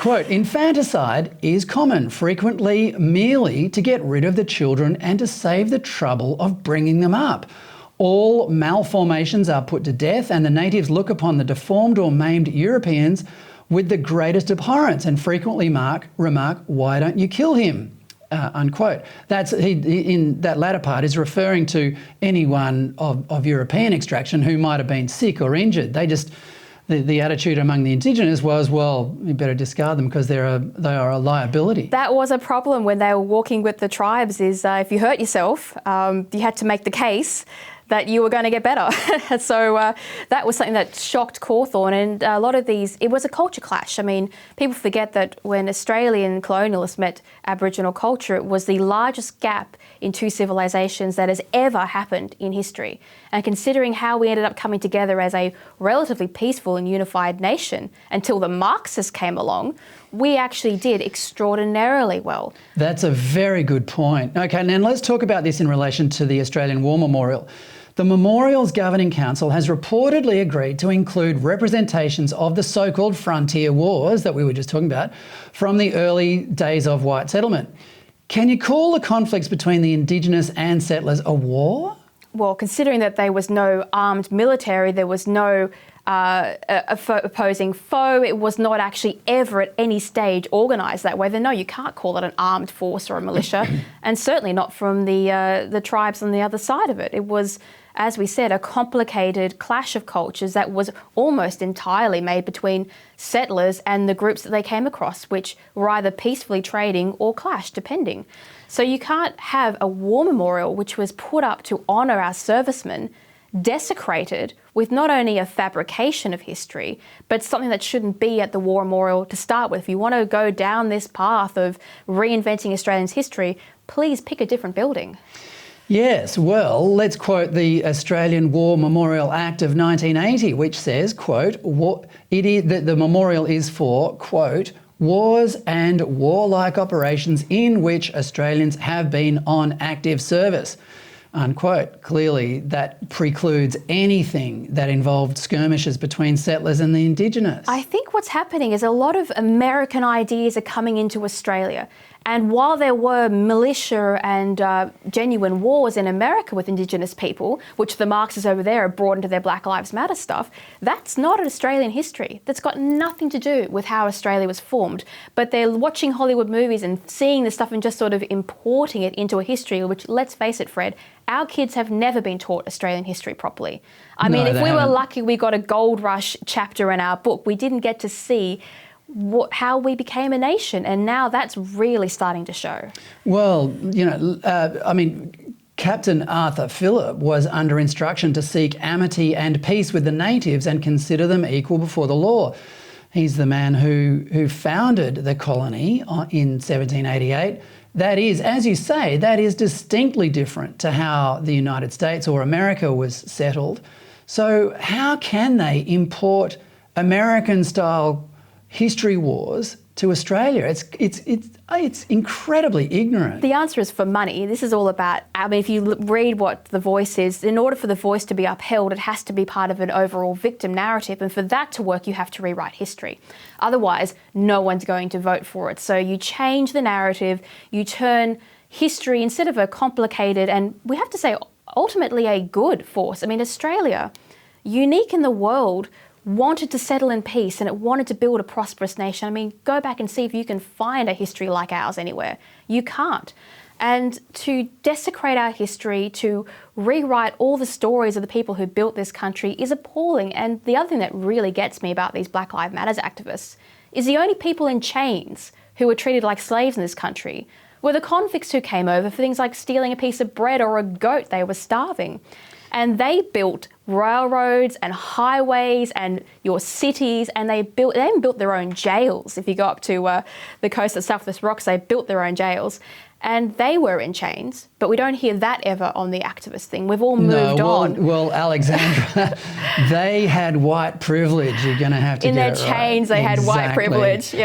Quote, infanticide is common, frequently merely to get rid of the children and to save the trouble of bringing them up. All malformations are put to death, and the natives look upon the deformed or maimed Europeans with the greatest abhorrence and frequently remark, why don't you kill him? Unquote. In that latter part is referring to anyone of European extraction who might have been sick or injured. The attitude among the Indigenous was, well, you better discard them because they are a liability. That was a problem when they were walking with the tribes, is if you hurt yourself, you had to make the case that you were going to get better. So that was something that shocked Cawthorne, and a lot of these, it was a culture clash. I mean, people forget that when Australian colonialists met Aboriginal culture, it was the largest gap in two civilisations that has ever happened in history. And considering how we ended up coming together as a relatively peaceful and unified nation until the Marxists came along, we actually did extraordinarily well. That's a very good point. Okay, now let's talk about this in relation to the Australian War Memorial. The Memorial's Governing Council has reportedly agreed to include representations of the so-called frontier wars that we were just talking about from the early days of white settlement. Can you call the conflicts between the Indigenous and settlers a war? Well, considering that there was no armed military, there was no opposing foe, it was not actually ever at any stage organised that way, then no, you can't call it an armed force or a militia, and certainly not from the tribes on the other side of it. It was, as we said, a complicated clash of cultures that was almost entirely made between settlers and the groups that they came across, which were either peacefully trading or clashed, depending. So you can't have a war memorial which was put up to honour our servicemen desecrated with not only a fabrication of history, but something that shouldn't be at the war memorial to start with. If you want to go down this path of reinventing Australia's history, please pick a different building. Yes, well, let's quote the Australian War Memorial Act of 1980, which says, quote, the memorial is for, quote, wars and warlike operations in which Australians have been on active service, unquote. Clearly, that precludes anything that involved skirmishes between settlers and the Indigenous. I think what's happening is a lot of American ideas are coming into Australia. And while there were militia and genuine wars in America with Indigenous people, which the Marxists over there have brought into their Black Lives Matter stuff, that's not an Australian history. That's got nothing to do with how Australia was formed. But they're watching Hollywood movies and seeing this stuff and just sort of importing it into a history, which, let's face it, Fred, our kids have never been taught Australian history properly. I mean, if we were lucky, we got a gold rush chapter in our book. We didn't get to see how we became a nation, and now that's really starting to show. Well, you know, I mean, Captain Arthur Phillip was under instruction to seek amity and peace with the natives and consider them equal before the law. He's the man who founded the colony in 1788. That is, as you say, that is distinctly different to how the United States or America was settled. So how can they import American-style history wars to Australia? It's incredibly ignorant. The answer is for money. This is all about, I mean, if you read what The Voice is, in order for The Voice to be upheld, it has to be part of an overall victim narrative. And for that to work, you have to rewrite history. Otherwise, no one's going to vote for it. So you change the narrative, you turn history, instead of a complicated, and we have to say, ultimately a good force. I mean, Australia, unique in the world, wanted to settle in peace and it wanted to build a prosperous nation. I mean, go back and see if you can find a history like ours anywhere. You can't. And to desecrate our history, to rewrite all the stories of the people who built this country is appalling. And the other thing that really gets me about these Black Lives Matter activists is the only people in chains who were treated like slaves in this country were the convicts who came over for things like stealing a piece of bread or a goat. They were starving. And they built railroads and highways and your cities, and they even built their own jails. If you go up to the coast of Southwest Rocks, they built their own jails. And they were in chains, but we don't hear that ever on the activist thing. We've all moved on. Well, Alexandra, they had white privilege. You're going to have to in get their it right. chains, they had white privilege. Yep.